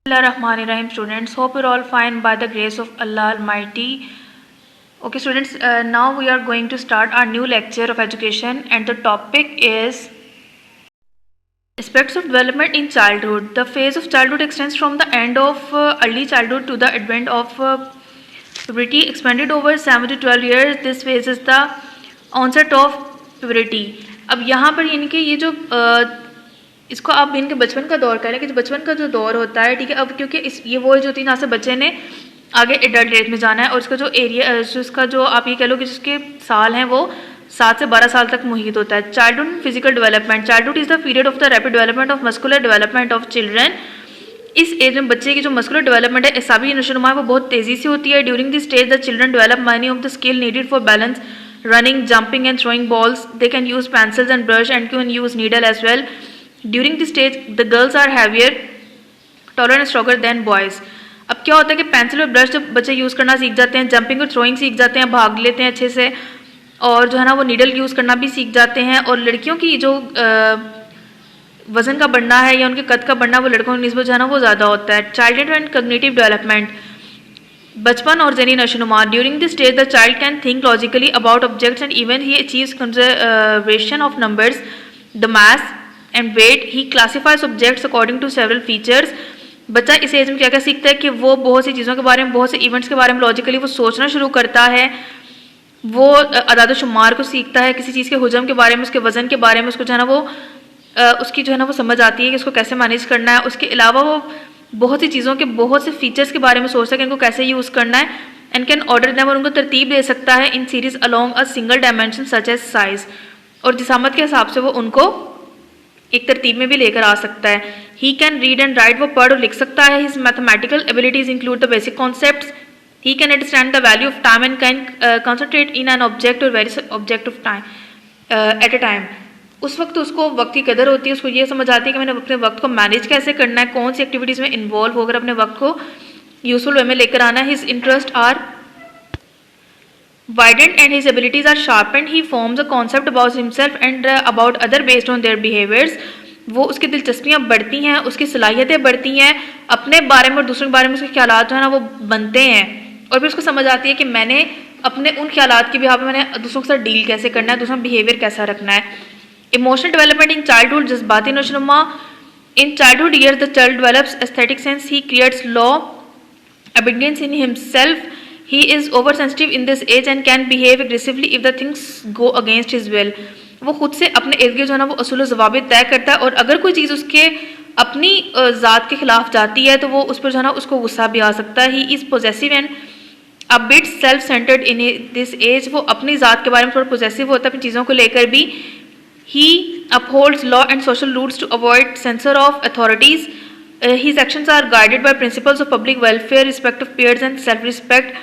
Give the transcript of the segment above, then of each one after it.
Bismillahirrahmanirrahim, students. Hope you're all fine by the grace of Allah Almighty. Okay, students, now we are going to start our new lecture of education, and the topic is aspects of development in childhood. The phase of childhood extends from the end of early childhood to the advent of puberty, expanded over 7 to 12 years. This phase is the onset of puberty. अब यहाँ पर यानी कि ये जो इसको आप इनके बचपन का दौर कह रहे हैं कि बचपन का जो दौर होता है, ठीक है। अब क्योंकि ये वो जो 3 से बच्चे ने आगे एडल्ट एज में जाना है, और इसका जो एरिया इसका जो आप ये कह लो कि जिसके साल हैं वो 7 से 12 साल तक मुहित होता है। Childhood and physical development. Childhood is the period of the rapid development of muscular development of children. इस एज में बच्चे की जो मस्कुलर डेवलपमेंट है, एसाबी नशोनुमा है, वो बहुत तेजी से होती है। During this stage the children develop many of the skill needed for balance, running, jumping and throwing balls. They can use pencils and brush and can use needle as well. During this stage, the girls are heavier, taller and stronger than boys. अब क्या होता है कि pencil और brush जब बच्चे use करना सीख जाते हैं, जंपिंग और थ्रोइंग सीख जाते हैं, भाग लेते हैं अच्छे से, और जो है ना वो नीडल यूज़ करना भी सीख जाते हैं। और लड़कियों की जो वज़न का बढ़ना है या उनके कद का बढ़ना, वो लड़कों की निस्बत जो है ना वो ज़्यादा होता है। Childhood and cognitive development. बचपन और जहनी नशोनुमा। During this stage the child can think logically about objects and even he achieves conservation of numbers, the mass and weight. He classifies objects according to several features. बच्चा इस as में क्या क्या सीखता है कि वो बहुत सी चीज़ों के बारे में, बहुत से इवेंट्स के बारे में लॉजिकली वो सोचना शुरू करता है। वो अदाद शुमार को सीखता है, किसी चीज़ के हुजम के बारे में, उसके वज़न के बारे में, उसको जो है ना वो उसकी जो है ना वो समझ आती है कि उसको कैसे मैनेज करना है। उसके अलावा वो बहुत सी चीज़ों के, बहुत से फीचर्स के बारे में सोचता है कि इनको कैसे यूज़ करना है, एंड कैन ऑर्डर देम, और उनको तरतीब दे सकता है in series along a single dimension such as size. और जिसामत के हिसाब से वो उनको एक तरतीब में भी लेकर आ सकता है। He can read and write, वो पढ़ और लिख सकता है। His mathematical abilities include the basic concepts. He can understand the value of time and can concentrate in an object और very object of time at a time. उस वक्त उसको वक्त की कदर होती है, उसको ये समझ आती है कि मैंने अपने वक्त को मैनेज कैसे करना है, कौन सी एक्टिविटीज़ में इन्वॉल्व होकर अपने वक्त को यूजफुल वे में लेकर आना है। His interest are widened and his abilities are sharpened. He forms a concept about himself and about other based on their behaviors. वो उसकी दिलचस्पियाँ बढ़ती हैं, उसकी सलाहियतें बढ़ती हैं, अपने बारे में और दूसरों के बारे में उसके ख्यालात जो है ना वो बनते हैं। और फिर उसको समझ आती है कि मैंने अपने उन ख्यालात की बिहाफ पे मैंने दूसरों के साथ डील कैसे करना है, दूसरा बिहेवियर कैसा रखना है। Emotional development in childhood. जज्बाती नशोनुमा। In childhood years the child develops aesthetic sense. He creates law obedience in himself. He is oversensitive in this age and can behave aggressively if the things go against his will. वो खुद से अपने इर्द गिर्द जो है ना वो असूल ज़वाबित तय करता है, और अगर कोई चीज़ उसके अपनी ज़ात के खिलाफ जाती है तो वो उस पर जो है ना उसको गुस्सा भी आ सकता है। He is possessive and a bit self centered in this age. वो अपनी ज़ात के बारे में थोड़ा पोजेसिव होता है अपनी चीज़ों को लेकर भी। He upholds law and social rules to avoid censure of authorities. His actions are guided by principles of public welfare, respect of peers and self-respect.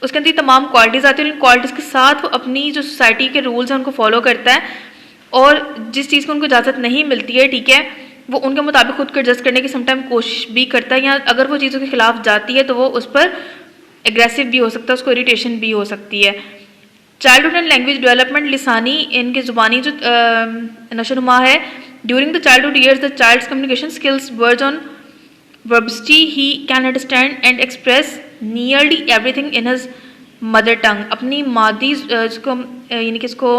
उसके अंदर तमाम क्वालिटीज़ आती हैं, और इन क्वालिटीज़ के साथ वो अपनी जो सोसाइटी के रूल्स हैं उनको फॉलो करता है, और जिस चीज़ को उनको इजाज़त नहीं मिलती है, ठीक है, वो उनके मुताबिक खुद को एडजस्ट करने की समटाइम कोशिश भी करता है, या अगर वो चीज़ों के खिलाफ जाती है तो वो उस पर एग्रेसिव भी हो सकता है, उसको इरीटेशन भी हो सकती है। Childhood and language development. लिसानी, इनकी ज़ुबानी जो नशोनुमा है। During the childhood years the child's communication skills words on verbosity. He can understand and express nearly everything in his mother tongue. अपनी मादरी जिसको यानी कि इसको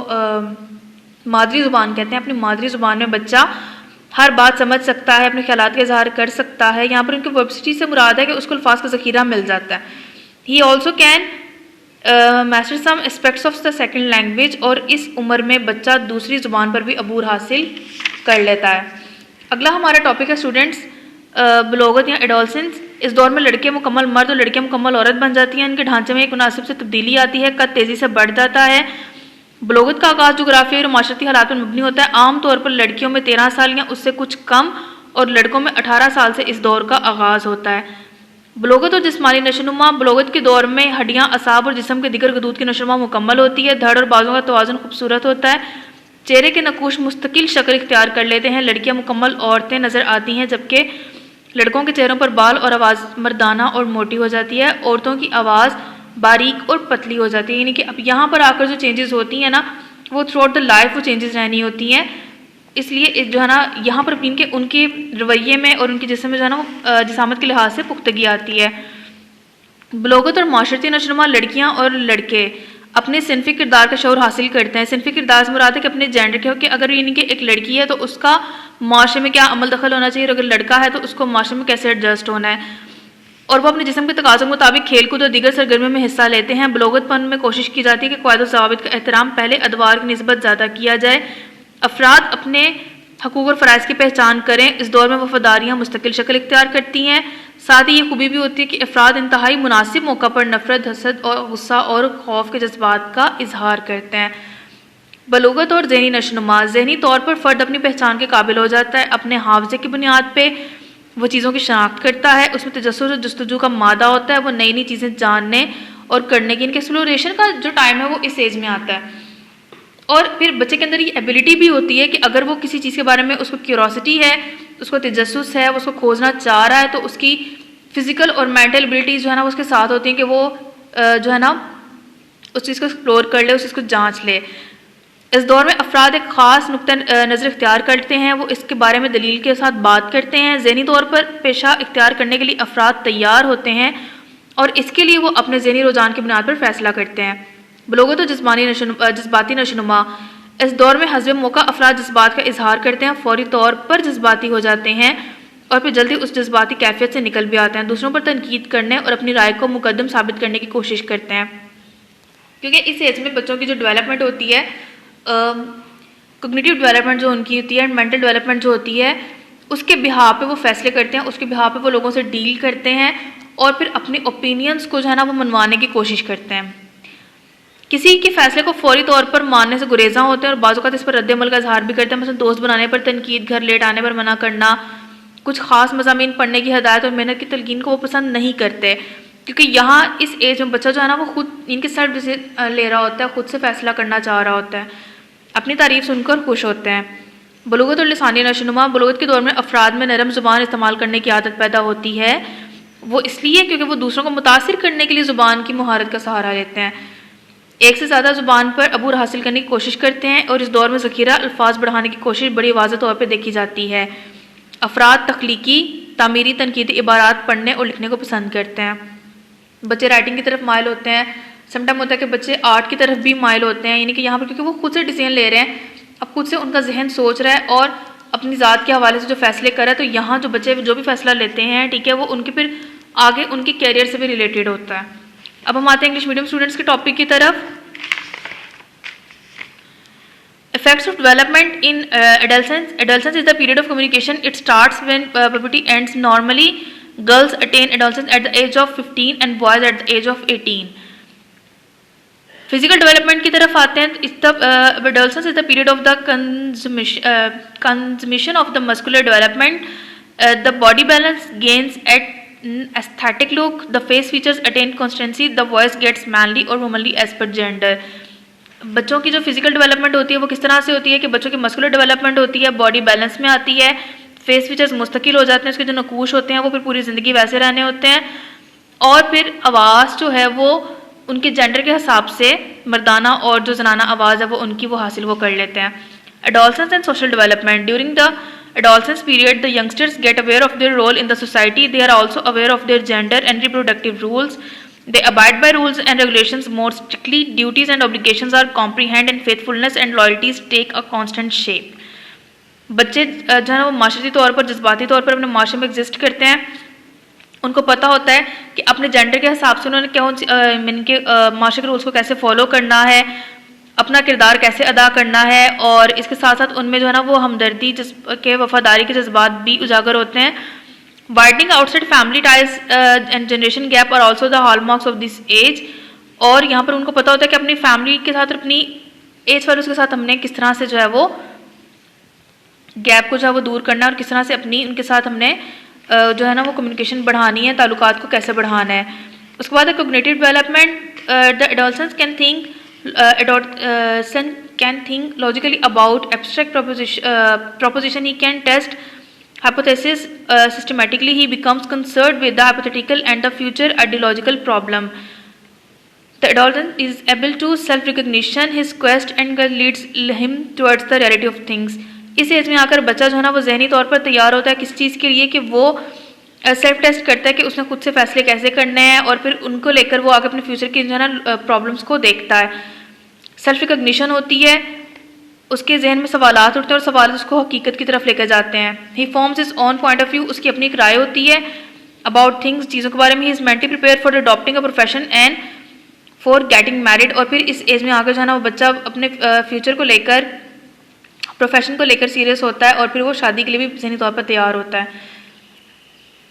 मादरी ज़ुबान कहते हैं, अपनी मादरी ज़ुबान में बच्चा हर बात समझ सकता है, अपने ख्यालात का इजहार कर सकता है। यहाँ पर उनकी वर्बसिटी से मुराद है कि उसको अल्फाज का ज़ख़ीरा मिल जाता है। He also can master some aspects of the second language. और इस उम्र में बच्चा दूसरी ज़ुबान पर भी अबूर हासिल कर लेता है। अगला हमारा टॉपिक है स्टूडेंट्स बलोगत या एडोलसेंस। इस दौर में लड़के मुकम्मल मर्द और लड़कियां मुकम्मल औरत बन जाती हैं। इनके ढांचे में एक मुनासिब से तब्दीली आती है, कद तेज़ी से बढ़ जाता है। बलोगत का आगाज़ जोग्राफी और माशरती हालात पर मबनी होता है। आम तौर पर लड़कियों में 13 साल या उससे कुछ कम और लड़कों में 18 साल से इस दौर का आगाज़ होता है। बलोगत और जिस्मानी नशोनुमा। बलोगत के दौर में हड्डियाँ, असाब और जिस्म के दिगर गदूद की नशोनुमा मुकम्मल होती है। धड़ और बाजों का तवाज़ुन खूबसूरत होता है। चेहरे के नकूश मुस्तकिल शक्ल इख्तियार कर लेते हैं। लड़कियाँ मुकम्मल औरतें नज़र आती हैं, जबकि लड़कों के चेहरों पर बाल और आवाज़ मर्दाना और मोटी हो जाती है। औरतों की आवाज़ बारीक और पतली हो जाती है। यानी कि अब यहाँ पर आकर जो चेंजेस होती हैं ना, वो थ्रू आउट द लाइफ वो चेंजेस रहनी होती हैं। इसलिए जो है ना यहाँ पर इनके उनके रवैये में और उनके जिस्म में जो है ना जिसामत के लिहाज से पुख्तगी आती है। बलोगत और माशरती नशोनुमा लड़कियाँ और लड़के अपने सिनफी किरदार का शऊर हासिल करते हैं। सिनफी किरदार से मुराद है कि अपने जेंडर के हो कि अगर यानी कि एक लड़की है तो उसका माशरे में क्या अमल दखल होना चाहिए, और अगर लड़का है तो उसको माशरे में कैसे एडजस्ट होना है, और वो अपने जिस्म के तकाज़ों के मुताबिक खेल कूद और दीगर सरगर्मियों में हिस्सा लेते हैं। बलोगतपन में कोशिश की जाती है कि क़वायद और ज़वाबित का एहतराम पहले अदवार की निस्बत ज़्यादा किया जाए। अफराद अपने हकूक़ और फ़राइज़ की पहचान करें। इस दौर में वफ़ादारियाँ मुस्तकिल शक्ल इख्तियार करती हैं। साथ ही ये खूबी भी होती है कि अफराद इंतहाई मुनासिब मौका पर नफ़रत, हसद और गुस्सा और खौफ के जज्बात का इजहार करते हैं। बलूगत और ज़हनी नशोनुमा, ज़हनी तौर पर फ़र्द अपनी पहचान के काबिल हो जाता है। अपने हाफ़ज़े की बुनियाद पर वो चीज़ों की शनाख्त करता है। उसमें तजस्सुस और जस्तजू का मादा होता है। वो नई नई चीज़ें जानने और करने की, इनके एक्सप्लोरेशन का जो टाइम है वो इस एज में आता है। और फिर बच्चे के अंदर ये एबिलिटी भी होती है कि अगर वो किसी चीज़ के बारे में उसको क्यूरोसिटी है, उसको तजस्सुस है, वो उसको खोजना चाह रहा है, तो उसकी फ़िज़िकल और मेंटल एबिलिटीज़ जो है ना वो उसके साथ होती हैं कि वो जो है ना उस चीज़ को एक्सप्लोर कर ले, उस चीज़ को जाँच ले। इस दौर में अफराद एक ख़ास नुक्ता नज़र इख्तियार करते हैं। वो इसके बारे में दलील के साथ बात करते हैं। ज़हनी तौर पर पेशा इख्तियार करने के लिए अफराद तैयार होते हैं और इसके लिए वो अपने ज़हनी रुझान की बुनियाद पर फ़ैसला करते हैं। बलोगत और जज्बाती नशोनुमा, इस दौर में हस्ब मौका अफराद जज्बात का इजहार करते हैं, फौरी तौर पर जज्बाती हो जाते हैं और फिर जल्दी उस जज्बाती कैफियत से निकल भी आते हैं। दूसरों पर तनकीद करने और अपनी राय को मुकद्दम साबित करने की कोशिश करते हैं, क्योंकि इस एज में बच्चों की जो डेवलपमेंट होती है, कॉग्निटिव डेवलपमेंट जो उनकी होती है एंड मेंटल डेवलपमेंट जो होती है, उसके बिहाव पे वो फैसले करते हैं, उसके बिहाव पे वो लोगों से डील करते हैं और फिर अपने ओपिनियंस को जो है ना वो मनवाने की कोशिश करते हैं। किसी के फैसले को फौरी तौर पर मानने से गुरेजा होते हैं और बाज़ औक़ात इस पर रद्द-ए-अमल का इजहार भी करते हैं। मतलब दोस्त बनाने पर तनकीद, घर लेट आने पर मना करना, कुछ ख़ास मज़ामीन पढ़ने की हदायत और मेहनत की तलकीन को वो पसंद नहीं करते, क्योंकि यहाँ इस एज में बच्चा जो है ना वो खुद इनके सेल्फ डिसीजन ले रहा होता है, खुद से फैसला करना चाह रहा होता है, अपनी तारीफ सुनकर खुश होते हैं। बलूगत और लिसानी नशोनुमा, बलूगत के दौर में अफराद में नरम ज़ुबान इस्तेमाल करने की आदत पैदा होती है। वो इसलिए क्योंकि वो दूसरों को मुतासिर करने के लिए ज़ुबान की महारत का सहारा लेते हैं, एक से ज़्यादा ज़ुबान पर अबूर हासिल करने की कोशिश करते हैं और इस दौर में ज़ख़ीरा अल्फाज बढ़ाने की कोशिश बड़ी वाज़ेह तौर पर देखी जाती है। अफराद तख्लीकी, तामीरी, तनकीदी इबारात पढ़ने और लिखने को पसंद करते हैं। बच्चे राइटिंग की तरफ माइल होते हैं। समटाइम होता है कि बच्चे आर्ट की तरफ भी माइल होते हैं, यानी कि यहाँ पर क्योंकि वो खुद से डिसीजन ले रहे हैं, अब खुद से उनका जहन सोच रहा है और अपनी ज़ात के हवाले से जो फैसले कर रहा है, तो यहाँ जो बच्चे जो भी फैसला लेते हैं, ठीक है, वो उनके फिर आगे उनके कैरियर से भी रिलेटेड होता है। अब हम आते हैं इंग्लिश मीडियम स्टूडेंट्स के टॉपिक की तरफ। Effects of development in adolescence. Adolescence is the period of communication. It starts when puberty ends. Normally, girls attain adolescence at the age of 15 and boys at the age of 18. Physical development की तरफ आते हैं। Adolescence is the period of the consummation of the muscular development. The body balance gains at aesthetic look. The face features attain consistency. The voice gets manly or womanly as per gender. बच्चों की जो physical development होती है वो किस तरह से होती है कि बच्चों की मस्कुलर डेवलपमेंट होती है, बॉडी बैलेंस में आती है, फेस फीचर्स मुस्तकिल हो जाते हैं, उसके जो नकूश होते हैं वो फिर पूरी ज़िंदगी वैसे रहने होते हैं, और फिर आवाज़ जो है वो उनके जेंडर के हिसाब से मर्दाना और जो जनाना आवाज़ है वो उनकी वो हासिल वो कर लेते हैं। Adolescence and social development. During the adolescence period, the youngsters get aware of their role in the society. They are also aware of their gender and reproductive rules. They abide by rules and regulations more strictly. Duties and obligations are comprehended and faithfulness and loyalties take a constant shape. बच्चे जो है ना वो माशरती तौर पर, जज्बाती तौर पर अपने माशरे में एग्जिस्ट करते हैं। उनको पता होता है कि अपने जेंडर के हिसाब से उन्होंने इनके माशरे के रूल्स को कैसे फॉलो करना है, अपना किरदार कैसे अदा करना है, और इसके साथ साथ उनमें जो है ना वो हमदर्दी के, वफादारी के जज्बात भी उजागर होते हैं। Widening outside family ties and generation gap are also the hallmarks of this age. और यहाँ पर उनको पता होता है कि अपनी फैमिली के साथ, अपनी एज वालों के साथ हमने किस तरह से जो है वो गैप को जो है वो दूर करना है, और किस तरह से अपनी उनके साथ हमने जो है ना वो कम्युनिकेशन बढ़ानी है, ताल्लुकात को कैसे बढ़ाना है. उसके बाद cognitive development. The adolescence can think can think logically about abstract proposition. He can test hypothesis systematically. He becomes concerned with the hypothetical and the future ideological problem. The adolescent is able to self-recognition. His quest and leads him towards the reality of things. इस as में आकर बच्चा जो है ना वो जहनी तौर पर तैयार होता है किस चीज़ के लिए कि वो सेल्फ टेस्ट करता है कि उसने खुद से फैसले कैसे करने हैं और फिर उनको लेकर वो आगे अपने फ्यूचर की जो है ना प्रॉब्लम्स को देखता है। सेल्फ रिकग्निशन होती है, उसके जहन में सवालात उठते हैं और सवाल उसको हकीकत की तरफ लेकर जाते हैं। He forms his own point of view, उसकी अपनी एक राय होती है अबाउट थिंग्स, चीज़ों के बारे में। He is mentally prepare for adopting a profession and for getting married. और फिर इस एज में आकर जो है ना वो बच्चा अपने फ्यूचर को लेकर, प्रोफेशन को लेकर सीरियस होता है और फिर वो शादी के लिए भी जहनी तौर पर तैयार होता है।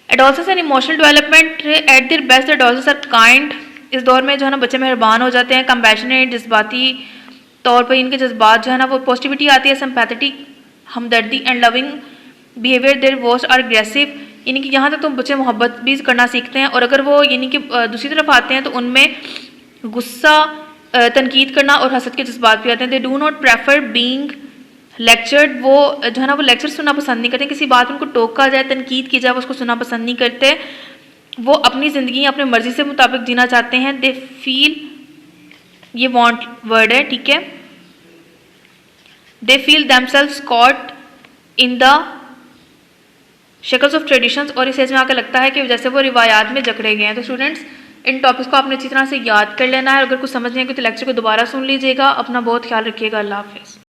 Adolescence and emotional development at their best adolescence are kind. इस दौर में जो है ना बच्चे मेहरबान हो जाते हैं, कंपैशनेट, जज्बाती तौर पर इनके जज्बात जो है ना वो पॉजिटिविटी आती है, सिंपैथेटिक, हमदर्दी and loving behaviour their worst are aggressive. यानी कि यहाँ तक तो बच्चे मोहब्बत भी करना सीखते हैं और अगर वो यानी कि दूसरी तरफ आते हैं तो उनमें गुस्सा, तनकीद करना और हसद के जज्बात भी आते हैं। They do not prefer being lectured, वो जो है ना वो लेक्चर सुनना पसंद नहीं करते, किसी बात में उनको टोका जाए, तनकीद की जाए, वो उसको सुनना पसंद नहीं करते। वो अपनी ज़िंदगी अपनी मर्जी से मुताबिक जीना चाहते हैं। दे फील, ये वांट वर्ड है, ठीक है, they feel themselves caught in the shackles of traditions. और इस एज में आकर लगता है कि जैसे वो रिवायात में जकड़े गए हैं। तो स्टूडेंट्स इन टॉपिक्स को आपने अच्छी तरह से याद कर लेना है। अगर कुछ समझ नहीं आए तो लेक्चर को दोबारा सुन लीजिएगा। अपना बहुत ख्याल रखिएगा। अल्लाह हाफिज़।